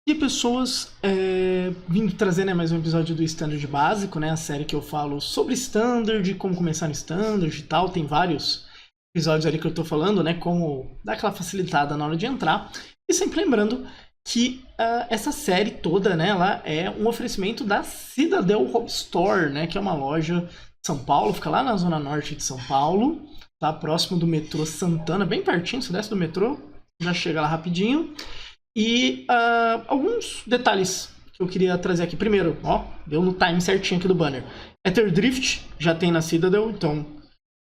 E pessoas, vim trazer, né, mais um episódio do Standard Básico, né, a série que eu falo sobre Standard, como começar no Standard e tal, tem vários episódios ali que eu tô falando, né, como dar aquela facilitada na hora de entrar, e sempre lembrando que essa série toda, né, ela é um oferecimento da Citadel Home Store, né, que é uma loja de São Paulo, fica lá na zona norte de São Paulo, tá, próximo do metrô Santana, bem pertinho, você desce do metrô, já chega lá rapidinho. E alguns detalhes que eu queria trazer aqui. Primeiro, ó, deu no time certinho aqui do banner. Ether Drift já tem na Citadel, então,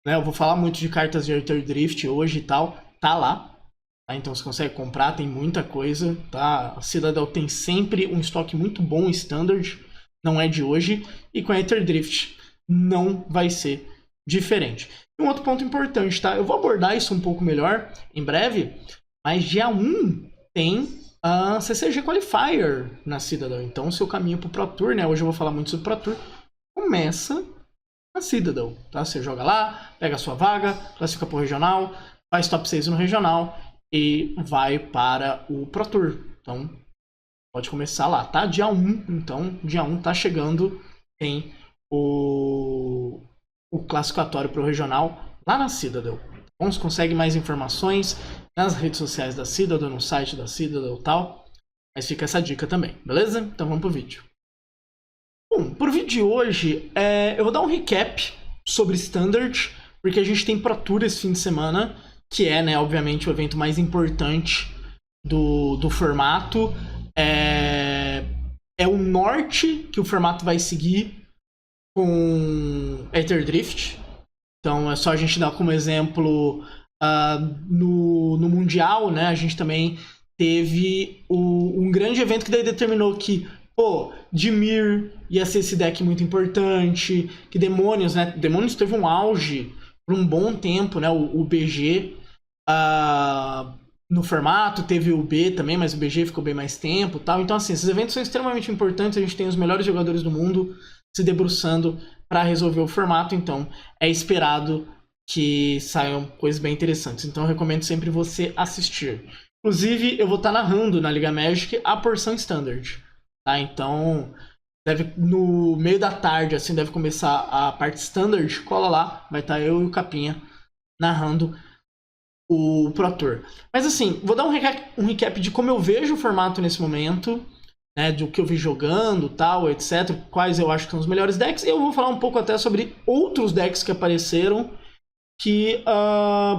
né, eu vou falar muito de cartas de Ether Drift hoje e tal. Tá lá, tá? Então você consegue comprar, tem muita coisa, tá? A Citadel tem sempre um estoque muito bom standard, não é de hoje. E com a Ether Drift não vai ser diferente. E um outro ponto importante, tá? Eu vou abordar isso um pouco melhor em breve, mas dia 1 tem a CCG Qualifier na Citadel. Então, o seu caminho pro Pro Tour, né? Hoje eu vou falar muito sobre Pro Tour. Começa na Citadel, tá? Você joga lá, pega a sua vaga, classifica pro regional, faz top 6 no regional e vai para o Pro Tour. Então, pode começar lá, tá? Dia 1, então, dia 1 tá chegando, tem o classificatório pro regional lá na Citadel. Então, você consegue mais informações nas redes sociais da Citadel, no site da Citadel e tal. Mas fica essa dica também, beleza? Então vamos pro vídeo. Bom, pro vídeo de hoje, eu vou dar um recap sobre Standard, porque a gente tem Pro Tour esse fim de semana, que é, né, obviamente, o evento mais importante do formato. É o norte que o formato vai seguir com Ether Drift. Então é só a gente dar como exemplo no Mundial, né? A gente também teve um grande evento que daí determinou que, pô, Dimir ia ser esse deck muito importante, que Demônios, né? Demônios teve um auge por um bom tempo, né? O BG no formato, teve o B também, mas o BG ficou bem mais tempo e tal. Então, assim, esses eventos são extremamente importantes, a gente tem os melhores jogadores do mundo se debruçando para resolver o formato, então é esperado que saiam coisas bem interessantes. Então eu recomendo sempre você assistir. Inclusive, eu vou estar narrando na Liga Magic a porção Standard. Tá? Então, no meio da tarde, assim, deve começar a parte Standard. Cola lá, vai estar eu e o Capinha narrando o Pro Tour. Mas assim, vou dar um recap de como eu vejo o formato nesse momento, né, do que eu vi jogando, tal, etc. Quais eu acho que são os melhores decks. E eu vou falar um pouco até sobre outros decks que apareceram, que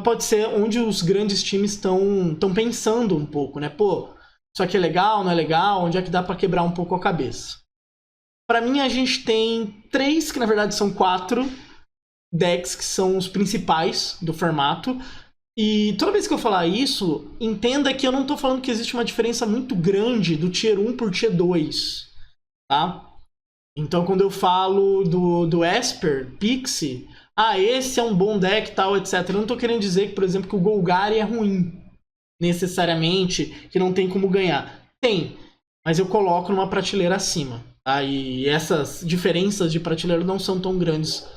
pode ser onde os grandes times estão pensando um pouco, né? Pô, isso aqui é legal, não é legal? Onde é que dá pra quebrar um pouco a cabeça? Pra mim, a gente tem 3, que na verdade são 4 decks que são os principais do formato. E toda vez que eu falar isso, entenda que eu não tô falando que existe uma diferença muito grande do Tier 1 por Tier 2, tá? Então, quando eu falo do Esper, Pixie, esse é um bom deck, tal, etc. Eu não tô querendo dizer que, por exemplo, que o Golgari é ruim, necessariamente, que não tem como ganhar. Tem, mas eu coloco numa prateleira acima, tá? E essas diferenças de prateleira não são tão grandes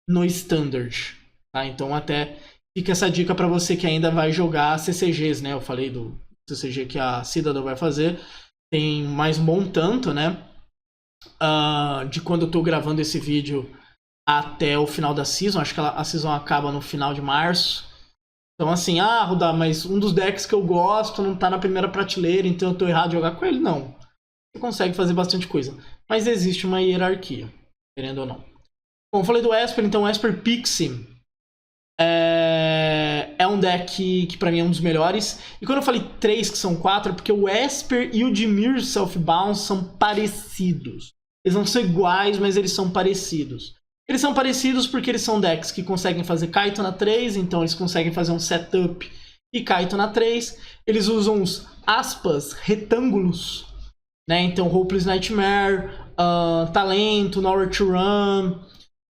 no Standard, tá? Então, até fica essa dica para você que ainda vai jogar CCGs, né? Eu falei do CCG que a Citadel vai fazer. Tem mais um bom tanto, né? De quando eu tô gravando esse vídeo até o final da season. Acho que a season acaba no final de março. Então assim, Rudá, mas um dos decks que eu gosto não tá na primeira prateleira, então eu tô errado de jogar com ele? Não. Você consegue fazer bastante coisa. Mas existe uma hierarquia, querendo ou não. Bom, eu falei do Esper, então o Esper Pixie é um deck que pra mim é um dos melhores. E quando eu falei 3 que são 4, é porque o Esper e o Dimir Self-Bound são parecidos. Eles não são iguais, mas eles são parecidos. Eles são parecidos porque eles são decks que conseguem fazer Kaito na 3, então eles conseguem fazer um setup e Kaito na 3. Eles usam os, aspas, retângulos, né? Então Hopeless Nightmare, Talento, Nowhere to Run.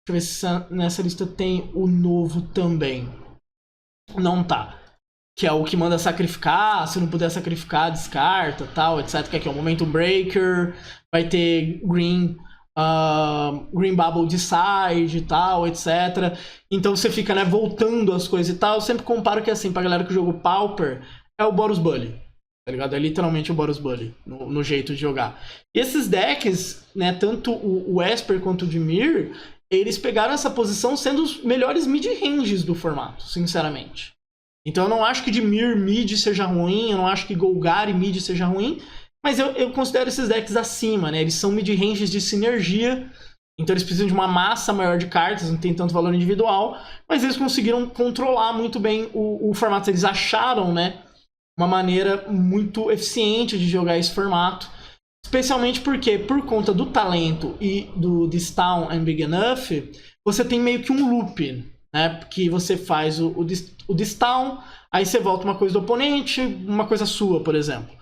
Deixa eu ver se nessa lista tem o novo também. Não tá. Que é o que manda sacrificar, se não puder sacrificar, descarta, tal, etc. Que aqui é o Momentum Breaker, vai ter Green Bubble Decide e tal, etc. Então você fica, né, voltando as coisas e tal. Eu sempre comparo que, assim, pra galera que jogou Pauper, é o Boros Bully. tá ligado? É literalmente o Boros Bully no jeito de jogar. E esses decks, né, tanto o Esper quanto o Dimir, eles pegaram essa posição sendo os melhores mid-ranges do formato, sinceramente. Então eu não acho que Dimir mid seja ruim, eu não acho que Golgari mid seja ruim, mas eu considero esses decks acima, né? Eles são mid-ranges de sinergia, então eles precisam de uma massa maior de cartas, não tem tanto valor individual, mas eles conseguiram controlar muito bem o formato. Eles acharam, né, uma maneira muito eficiente de jogar esse formato. Especialmente porque, por conta do talento e do This Town and Big Enough, você tem meio que um loop, né? Que você faz o This Town, aí você volta uma coisa do oponente, uma coisa sua, por exemplo.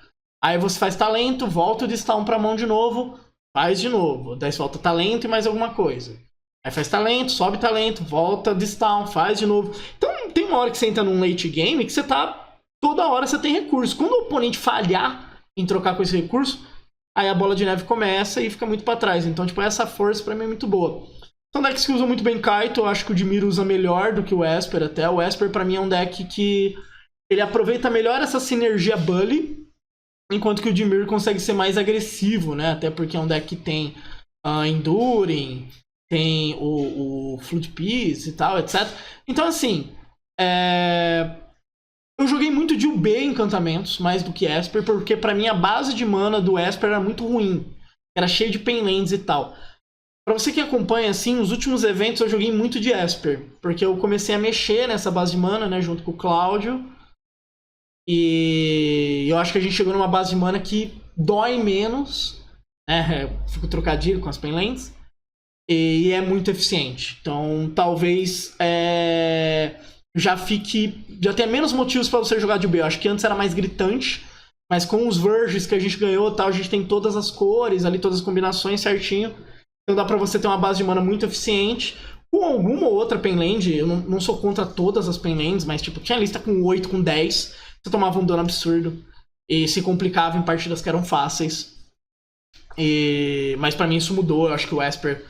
Aí você faz talento, volta o This Town pra mão de novo, faz de novo. Daí você volta talento e mais alguma coisa. Aí faz talento, sobe talento, volta This Town, faz de novo. Então tem uma hora que você entra num late game que você tá... Toda hora você tem recurso. Quando o oponente falhar em trocar com esse recurso, aí a bola de neve começa e fica muito pra trás. Então, tipo, essa força pra mim é muito boa. São decks que usam muito bem Kaito. Eu acho que o Dimir usa melhor do que o Esper até. O Esper pra mim é um deck que ele aproveita melhor essa sinergia Bully, enquanto que o Dimir consegue ser mais agressivo, né? Até porque é um deck que tem Enduring, tem o Flood Piece e tal, etc. Então, assim, eu joguei muito de UB encantamentos, mais do que Esper, porque pra mim a base de mana do Esper era muito ruim. Era cheio de Painlands e tal. Pra você que acompanha, assim, os últimos eventos eu joguei muito de Esper, porque eu comecei a mexer nessa base de mana, né, junto com o Cláudio. E eu acho que a gente chegou numa base de mana que dói menos, né, fico trocadilho com as Painlands, e é muito eficiente. Então, talvez... já tenha menos motivos pra você jogar de UB. Eu acho que antes era mais gritante, mas com os Verges que a gente ganhou e tal, a gente tem todas as cores ali, todas as combinações certinho. Então dá pra você ter uma base de mana muito eficiente. Com alguma ou outra Painland, eu não sou contra todas as Painlands, mas tipo, tinha lista com 8, com 10, você tomava um dano absurdo e se complicava em partidas que eram fáceis. Mas pra mim isso mudou, eu acho que o Esper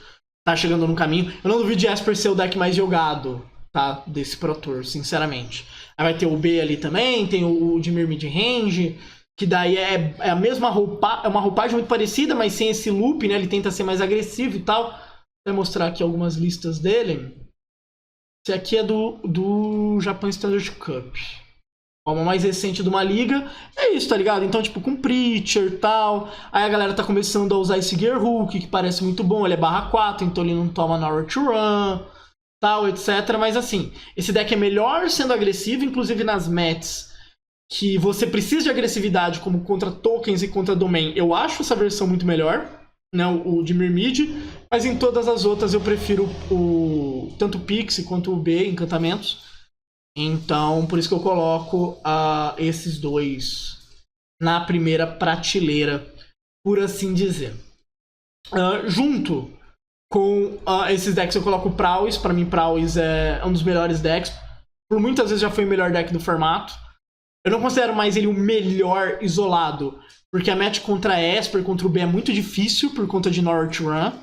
tá chegando no caminho. Eu não duvido de Esper ser o deck mais jogado, tá, desse Pro Tour, sinceramente. Aí vai ter o B ali também, tem o Dimir Midrange, que daí é a mesma roupa, é uma roupagem muito parecida, mas sem esse loop, né? Ele tenta ser mais agressivo e tal. Vou mostrar aqui algumas listas dele. Esse aqui é do Japan Standard Cup. Uma mais recente de uma liga. É isso, tá ligado? Então, tipo, com Preacher e tal. Aí a galera tá começando a usar esse Gear Hook, que parece muito bom. Ele é /4, então ele não toma Nowhere to Run, tal, etc. Mas assim, esse deck é melhor sendo agressivo, inclusive nas mats que você precisa de agressividade, como contra tokens e contra domain. Eu acho essa versão muito melhor, né, o de Mid, mas em todas as outras eu prefiro tanto o Pixie quanto o B, encantamentos. Então, por isso que eu coloco esses dois na primeira prateleira, por assim dizer. Junto com esses decks eu coloco o Prowess. Pra mim, Prowess é um dos melhores decks. Por muitas vezes já foi o melhor deck do formato. Eu não considero mais ele o melhor isolado, porque a match contra a Esper, contra o B é muito difícil por conta de North Run.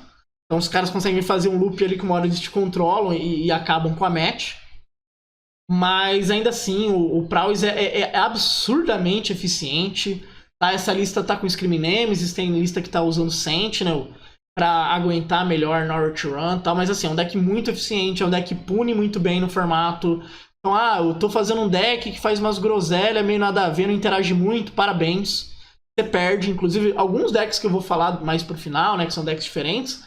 Então os caras conseguem fazer um loop ali que uma hora eles te controlam e acabam com a match. Mas ainda assim, o Prowess é absurdamente eficiente. Tá? Essa lista tá com Scream Nemesis, tem lista que tá usando Sentinel pra aguentar melhor North Run e tal. Mas assim, é um deck muito eficiente, é um deck que pune muito bem no formato. Então, eu tô fazendo um deck que faz umas groselhas, meio nada a ver, não interage muito, parabéns. Você perde, inclusive, alguns decks que eu vou falar mais pro final, né, que são decks diferentes,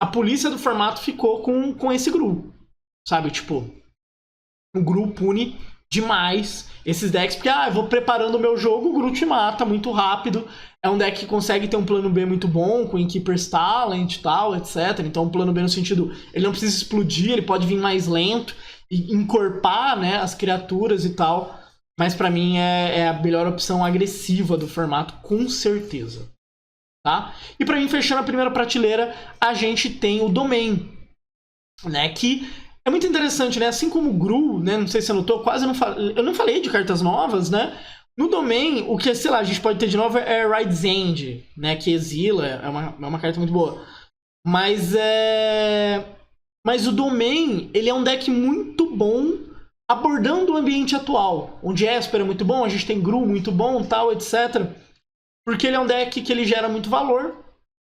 a polícia do formato ficou com esse Gru, sabe? Tipo, o Gru pune demais esses decks, porque, eu vou preparando o meu jogo, o Gru te mata muito rápido. É um deck que consegue ter um plano B muito bom, com Innkeeper's Talent e tal, etc. Então, um plano B no sentido, ele não precisa explodir, ele pode vir mais lento e encorpar, né, as criaturas e tal. Mas pra mim é a melhor opção agressiva do formato, com certeza. Tá? E pra mim, fechando a primeira prateleira, a gente tem o Domain, né, que é muito interessante, né? Assim como o Gru, né, não sei se você notou, eu não falei de cartas novas, né? No Domain, o que, sei lá, a gente pode ter de novo é Ride's End, né, que exila, é uma carta muito boa. Mas o Domain, ele é um deck muito bom abordando o ambiente atual, onde Esper é muito bom, a gente tem Gru muito bom, tal, etc. Porque ele é um deck que ele gera muito valor,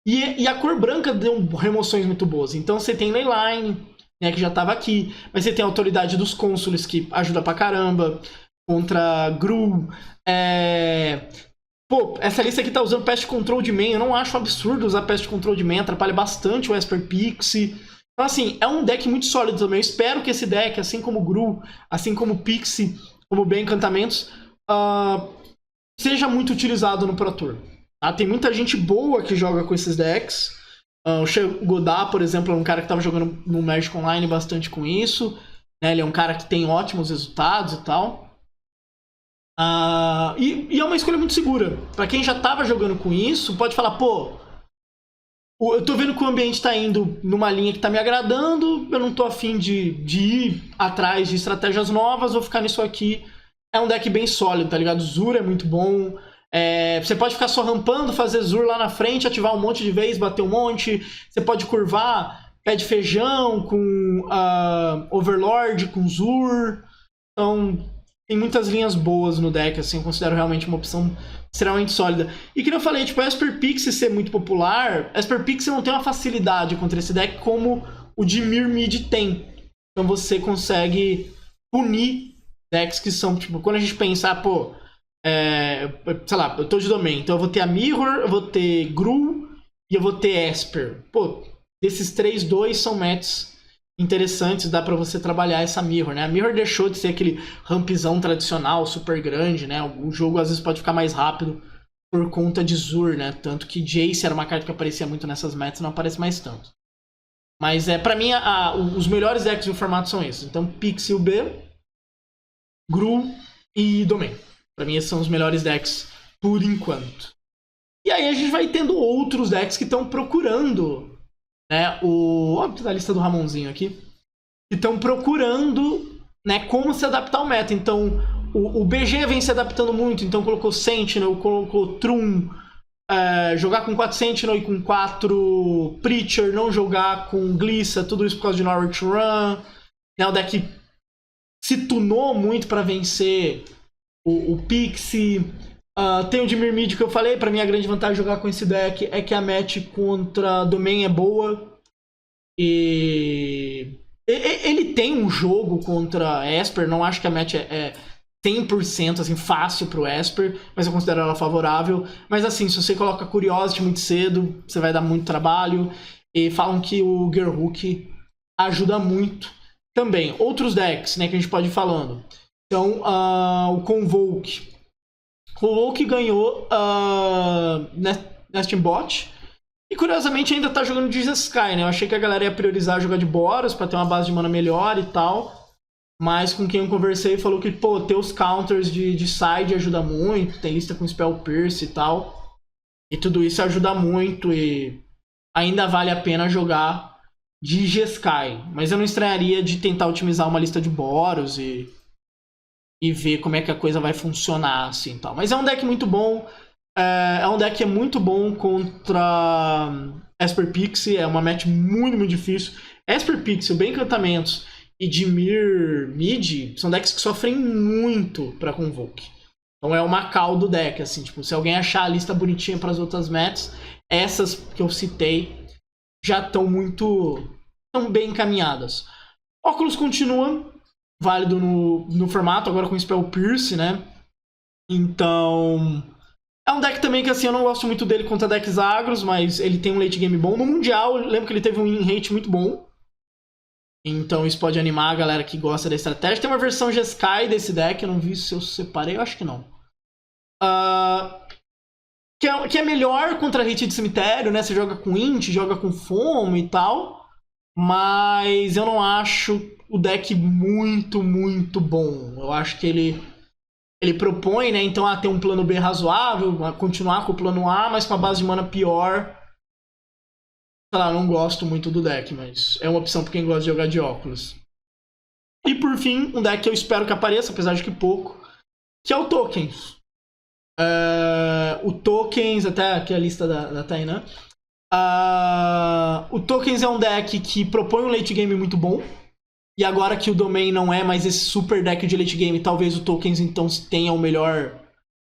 e a cor branca deu remoções muito boas. Então você tem Leyline, né, que já estava aqui, mas você tem a Autoridade dos Cônsules, que ajuda pra caramba, contra Gru. Pô, essa lista aqui tá usando Pest Control de main, eu não acho absurdo usar Pest Control de main, atrapalha bastante o Esper Pixie. Então, assim, é um deck muito sólido também. Eu espero que esse deck, assim como o Gru, assim como o Pixie, como bem Encantamentos, seja muito utilizado no Pro Tour. Tá? Tem muita gente boa que joga com esses decks. O Shea Godard, por exemplo, é um cara que estava jogando no Magic Online bastante com isso. Né? Ele é um cara que tem ótimos resultados e tal. E é uma escolha muito segura. Para quem já estava jogando com isso, pode falar, pô, eu tô vendo que o ambiente tá indo numa linha que tá me agradando, eu não tô afim de ir atrás de estratégias novas, vou ficar nisso aqui. É um deck bem sólido, tá ligado? Zur é muito bom. Você pode ficar só rampando, fazer Zur lá na frente, ativar um monte de vez, bater um monte. Você pode curvar pé de feijão com Overlord, com Zur. Então, tem muitas linhas boas no deck, assim, eu considero realmente uma opção extremamente sólida. E que eu falei, tipo, a Esper Pixie ser muito popular, a Esper Pixie não tem uma facilidade contra esse deck como o de Mir Mid tem. Então você consegue punir decks que são, tipo, quando a gente pensa, pô, sei lá, eu tô de domain, então eu vou ter a Mirror, eu vou ter Gru e eu vou ter Esper. Pô, desses 3, 2 são matches interessantes, dá pra você trabalhar essa Mirror, né? A Mirror deixou de ser aquele rampzão tradicional, super grande, né? O jogo às vezes pode ficar mais rápido por conta de Zur, né? Tanto que Jace era uma carta que aparecia muito nessas metas, não aparece mais tanto. Mas pra mim, os melhores decks do formato são esses. Então, Pixie B, Gru e Domain. Pra mim, esses são os melhores decks por enquanto. E aí a gente vai tendo outros decks que estão procurando, né, óbvio, a lista do Ramonzinho aqui, que estão procurando, né, como se adaptar ao meta. Então, o BG vem se adaptando muito, então colocou Sentinel, colocou Trum, jogar com 4 Sentinel e com 4 Preacher, não jogar com Glissa, tudo isso por causa de Norwich Run. Né, o deck se tunou muito para vencer o Pixie. Tem o de Mirmid que eu falei, pra mim a grande vantagem de jogar com esse deck é que a match contra Domain é boa. E ele tem um jogo contra Esper, não acho que a match é 100% assim, fácil pro Esper, mas eu considero ela favorável. Mas assim, se você coloca Curiosity muito cedo, você vai dar muito trabalho. E falam que o Gerhook ajuda muito também. Outros decks, né, que a gente pode ir falando. Então, o Convoke. Convoke ganhou Nesting Bot. E curiosamente ainda tá jogando de Sky, né? Eu achei que a galera ia priorizar jogar de Boros pra ter uma base de mana melhor e tal. Mas com quem eu conversei falou que, pô, ter os counters de side ajuda muito. Tem lista com Spell Pierce e tal. E tudo isso ajuda muito e ainda vale a pena jogar de G-Sky. Mas eu não estranharia de tentar otimizar uma lista de Boros e ver como é que a coisa vai funcionar, assim, tal. Mas é um deck muito bom. É um deck que é muito bom contra Esper Pixie. É uma match muito, muito difícil. Esper Pixie, bem Encantamentos e Dimir Mid são decks que sofrem muito pra Convoke. Então é uma call do deck, assim. Tipo, se alguém achar a lista bonitinha para as outras matches, essas que eu citei já estão bem encaminhadas. Oculus continua válido no formato, agora com Spell Pierce, né? Então, é um deck também que, assim, eu não gosto muito dele contra decks agros, mas ele tem um late game bom. No Mundial, eu lembro que ele teve um win rate muito bom. Então isso pode animar a galera que gosta da estratégia. Tem uma versão Jeskai desse deck, eu não vi se eu separei, eu acho que não. Que é melhor contra hit de cemitério, né? Você joga com int, joga com fomo e tal. Mas eu não acho o deck muito, muito bom. Eu acho que ele propõe, né? Então, ter um plano B razoável, continuar com o plano A, mas com a base de mana pior. Sei lá, eu não gosto muito do deck, mas é uma opção pra quem gosta de jogar de óculos. E por fim, um deck que eu espero que apareça, apesar de que pouco, que é o Tokens. O Tokens, até aqui a lista da Tainan. O Tokens é um deck que propõe um late game muito bom. E agora que o Domain não é mais esse super deck de late game, talvez o Tokens então tenha o melhor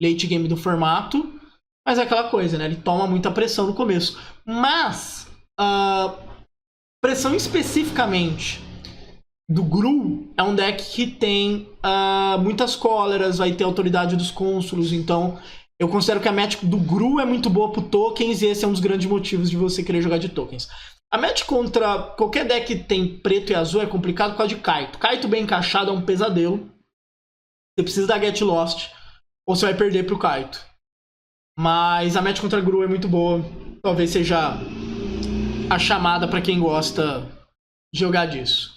late game do formato. Mas é aquela coisa, né? Ele toma muita pressão no começo. Mas, pressão especificamente do Gru é um deck que tem muitas cóleras, vai ter autoridade dos cônsulos, então eu considero que a match do Gru é muito boa pro Tokens e esse é um dos grandes motivos de você querer jogar de Tokens. A match contra qualquer deck que tem preto e azul é complicado por causa de Kaito. Kaito bem encaixado é um pesadelo. Você precisa da Get Lost ou você vai perder pro Kaito. Mas a match contra Gru é muito boa. Talvez seja a chamada pra quem gosta de jogar disso.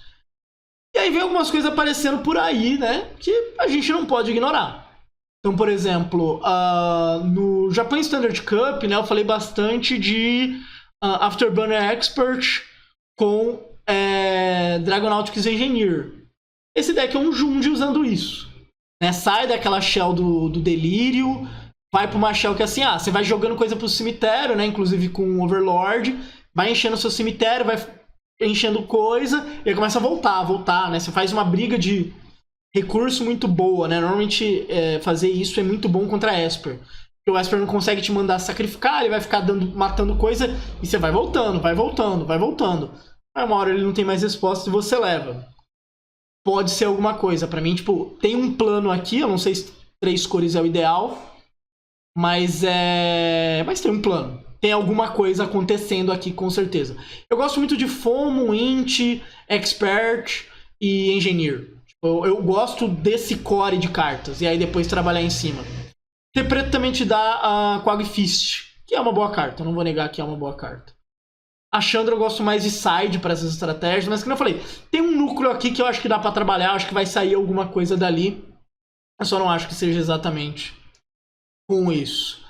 E aí vem algumas coisas aparecendo por aí, né? Que a gente não pode ignorar. Então, por exemplo, no Japan Standard Cup, né? Eu falei bastante de Afterburner Expert com Dragonautics Engineer. Esse deck é um Jund usando isso. Né? Sai daquela shell do delírio, vai pra uma shell que é assim, você vai jogando coisa pro cemitério, né? Inclusive com o Overlord, vai enchendo o seu cemitério, vai enchendo coisa, e aí começa a voltar, né? Você faz uma briga de recurso muito boa, né? Normalmente fazer isso é muito bom contra Esper. Porque o Esper não consegue te mandar sacrificar, ele vai ficar matando coisa, e você vai voltando. Aí uma hora ele não tem mais resposta e você leva. Pode ser alguma coisa. Pra mim, tipo, tem um plano aqui, eu não sei se 3 cores é o ideal, mas tem um plano. Tem alguma coisa acontecendo aqui, com certeza. Eu gosto muito de FOMO, Int, Expert e Engineer. Eu gosto desse core de cartas, e aí depois trabalhar em cima. Ter preto também te dá a Quag Fist, que é uma boa carta, eu não vou negar que é uma boa carta. A Chandra eu gosto mais de side para essas estratégias, mas como eu falei, tem um núcleo aqui que eu acho que dá para trabalhar, acho que vai sair alguma coisa dali. Eu só não acho que seja exatamente com isso.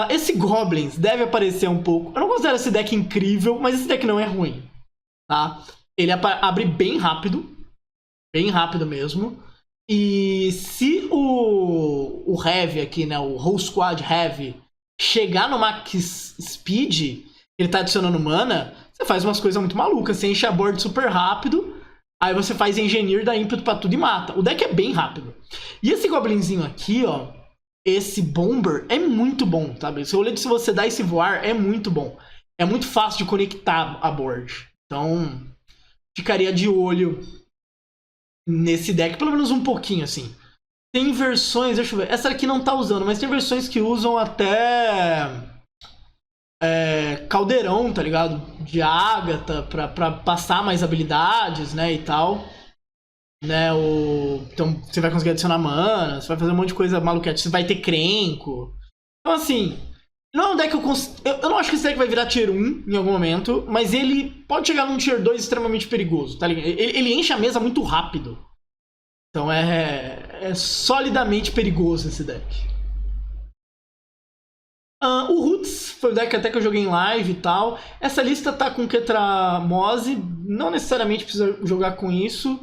Esse Goblins deve aparecer um pouco. Eu não considero esse deck incrível, mas esse deck não é ruim. Tá? Ele abre bem rápido mesmo. E se o Heavy aqui, né, o Whole Squad Heavy, chegar no Max Speed, ele tá adicionando mana, você faz umas coisas muito malucas. Você enche a board super rápido, aí você faz Engineer, dá ímpeto pra tudo e mata. O deck é bem rápido. E esse Goblinzinho aqui, ó, esse Bomber é muito bom, sabe? Se você dá esse voar, é muito bom. É muito fácil de conectar a board. Então, ficaria de olho nesse deck, pelo menos um pouquinho, assim. Tem versões, deixa eu ver, essa aqui não tá usando, mas tem versões que usam até caldeirão, tá ligado? De Ágata, pra passar mais habilidades, né, e tal. Né, então você vai conseguir adicionar mana, você vai fazer um monte de coisa maluquete, você vai ter Crenco. Então, assim, não é um deck eu não acho que esse deck vai virar tier 1 em algum momento, mas ele pode chegar num tier 2 extremamente perigoso, tá ligado? Ele enche a mesa muito rápido. Então é solidamente perigoso esse deck. O Roots foi o deck até que eu joguei em live e tal. Essa lista tá com Ketramose, não necessariamente precisa jogar com isso.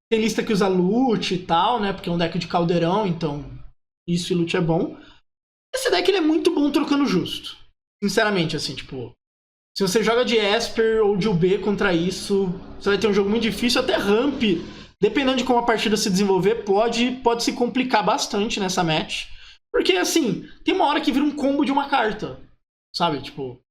Tem lista que usa loot e tal, né? Porque é um deck de caldeirão, então isso e loot é bom. Esse deck ele é muito bom trocando justo. Sinceramente, assim, tipo... Se você joga de Esper ou de UB contra isso, você vai ter um jogo muito difícil. Até Ramp, dependendo de como a partida se desenvolver, pode se complicar bastante nessa match. Porque, assim, tem uma hora que vira um combo de uma carta, sabe? Tipo,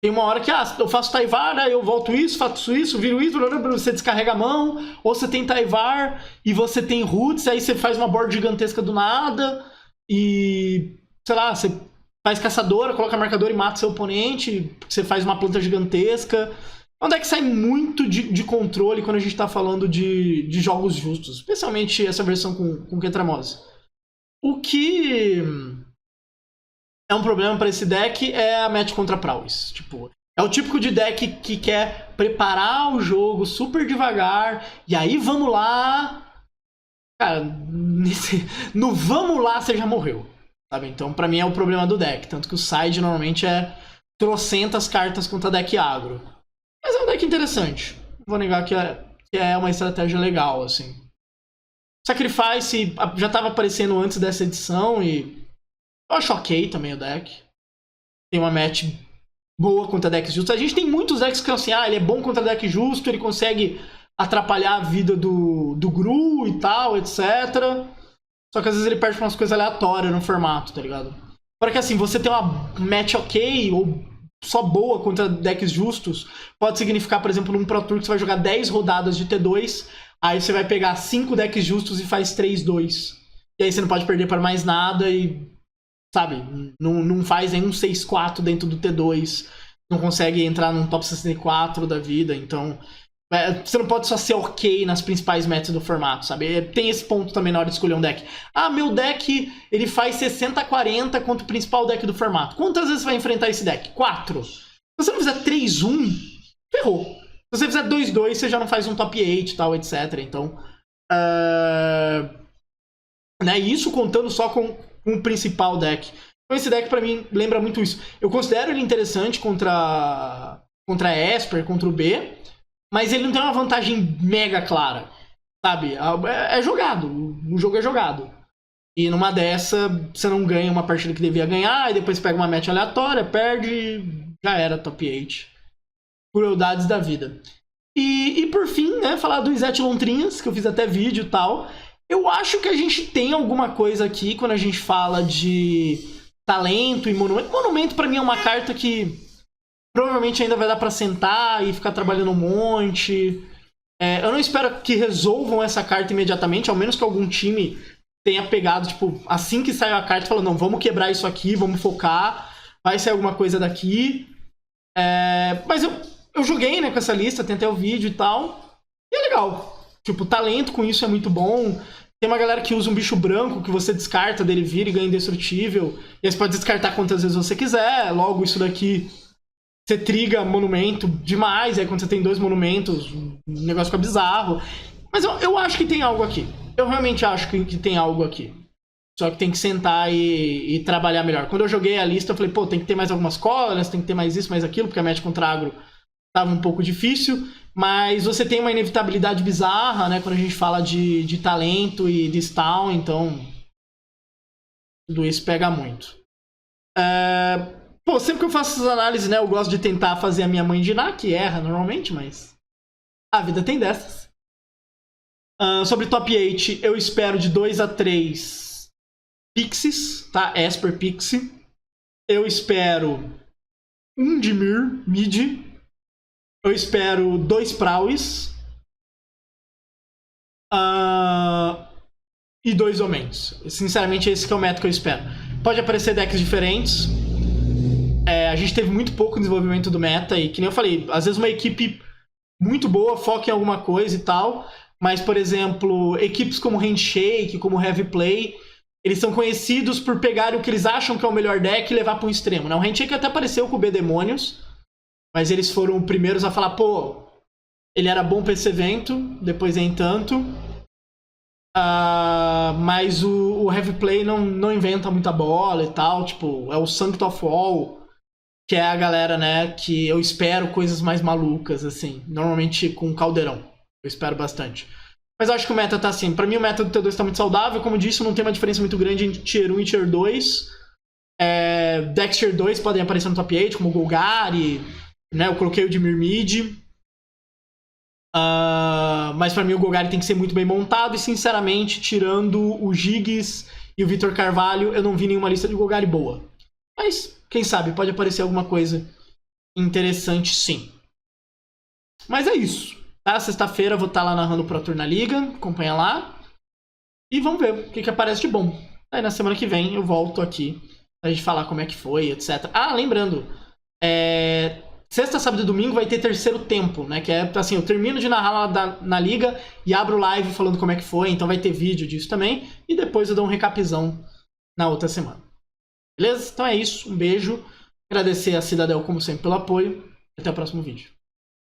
tem uma hora que, eu faço Taivar, aí eu volto isso, faço isso, viro isso, você descarrega a mão, ou você tem Taivar e você tem Roots, aí você faz uma board gigantesca do nada, e, sei lá, você faz caçadora, coloca marcador e mata seu oponente, você faz uma planta gigantesca. É um deck que sai muito de controle quando a gente tá falando de jogos justos, especialmente essa versão com Ketramose. O que é um problema para esse deck é a match contra Prowess. Tipo, é o típico de deck que quer preparar o jogo super devagar, e aí vamos lá. Cara, no vamos lá você já morreu. Sabe? Então, pra mim é o problema do deck. Tanto que o side normalmente é trocentas cartas contra deck agro. Mas é um deck interessante. Não vou negar que é uma estratégia legal, assim. Sacrifice já estava aparecendo antes dessa edição e eu acho ok também o deck. Tem uma match boa contra decks justos. A gente tem muitos decks que são assim, ele é bom contra deck justo, ele consegue atrapalhar a vida do Gru e tal, etc. Só que às vezes ele perde pra umas coisas aleatórias no formato, tá ligado? Para que assim, você ter uma match ok ou só boa contra decks justos, pode significar, por exemplo, num Pro Tour que você vai jogar 10 rodadas de T2, aí você vai pegar 5 decks justos e faz 3-2. E aí você não pode perder para mais nada e, sabe, não faz nenhum 6-4 dentro do T2, não consegue entrar num top 64 da vida, então... Você não pode só ser ok nas principais metas do formato, sabe? Tem esse ponto também na hora de escolher um deck. Ah, meu deck, ele faz 60-40 contra o principal deck do formato. Quantas vezes você vai enfrentar esse deck? 4. Se você não fizer 3-1, ferrou. Se você fizer 2-2, você já não faz um top 8 e tal, etc. Então, né, isso contando só com o principal deck. Então esse deck pra mim lembra muito isso. Eu considero ele interessante contra Esper, contra o B, mas ele não tem uma vantagem mega clara, sabe? É jogado, o jogo é jogado. E numa dessa, você não ganha uma partida que devia ganhar, e depois pega uma match aleatória, perde, já era top 8. Crueldades da vida. E por fim, né, falar do Izete Lontrinhas, que eu fiz até vídeo e tal. Eu acho que a gente tem alguma coisa aqui quando a gente fala de talento e monumento. Monumento pra mim é uma carta que... provavelmente ainda vai dar pra sentar e ficar trabalhando um monte. Eu não espero que resolvam essa carta imediatamente, ao menos que algum time tenha pegado, tipo, assim que saiu a carta, falou, não, vamos quebrar isso aqui, vamos focar, vai sair alguma coisa daqui. Mas eu joguei, né, com essa lista, tentei o vídeo e tal, e é legal. Tipo, o talento com isso é muito bom. Tem uma galera que usa um bicho branco que você descarta dele, vira e ganha indestrutível. E aí você pode descartar quantas vezes você quiser, logo isso daqui... você triga monumento demais, aí quando você tem 2 monumentos, o negócio fica bizarro. Mas eu acho que tem algo aqui. Eu realmente acho que tem algo aqui. Só que tem que sentar e trabalhar melhor. Quando eu joguei a lista, eu falei, pô, tem que ter mais algumas colas, tem que ter mais isso, mais aquilo, porque a match contra agro tava um pouco difícil. Mas você tem uma inevitabilidade bizarra, né, quando a gente fala de talento e de stun, então... tudo isso pega muito. Pô, sempre que eu faço essas análises, né, eu gosto de tentar fazer a minha mãe de Ná, que erra normalmente, mas a vida tem dessas. Sobre top 8, eu espero de 2-3 Pixies, tá? Esper Pixie. Eu espero um Dimir, mid. Eu espero 2 Prowess. E 2 Omens. Sinceramente, esse que é o meta que eu espero. Pode aparecer decks diferentes. A gente teve muito pouco desenvolvimento do meta e, que nem eu falei, às vezes uma equipe muito boa foca em alguma coisa e tal, mas, por exemplo, equipes como Handshake, como Heavy Play, eles são conhecidos por pegarem o que eles acham que é o melhor deck e levar para um extremo, né? O Handshake até apareceu com o B-Demônios, mas eles foram os primeiros a falar, pô, ele era bom para esse evento, depois nem tanto. Mas o Heavy Play não inventa muita bola e tal, tipo, é o Sanct of All, que é a galera, né, que eu espero coisas mais malucas, assim. Normalmente com caldeirão. Eu espero bastante. Mas eu acho que o meta tá assim. Pra mim o meta do T2 tá muito saudável. Como eu disse, não tem uma diferença muito grande entre Tier 1 e Tier 2. Decks Tier 2 podem aparecer no top 8, como o Golgari, né, eu coloquei o de Myrmid. Mas pra mim o Golgari tem que ser muito bem montado. E sinceramente, tirando o Giggs e o Vitor Carvalho, eu não vi nenhuma lista de Golgari boa. Mas... quem sabe, pode aparecer alguma coisa interessante, sim. Mas é isso. Tá? Sexta-feira eu vou estar lá narrando o Pro Tour na Liga. Acompanha lá. E vamos ver o que aparece de bom. Aí na semana que vem eu volto aqui pra gente falar como é que foi, etc. Lembrando. Sexta, sábado e domingo vai ter terceiro tempo, né? Que é assim, eu termino de narrar lá na Liga e abro live falando como é que foi. Então vai ter vídeo disso também. E depois eu dou um recapzão na outra semana. Beleza? Então é isso. Um beijo. Agradecer a Cidadel, como sempre, pelo apoio. Até o próximo vídeo.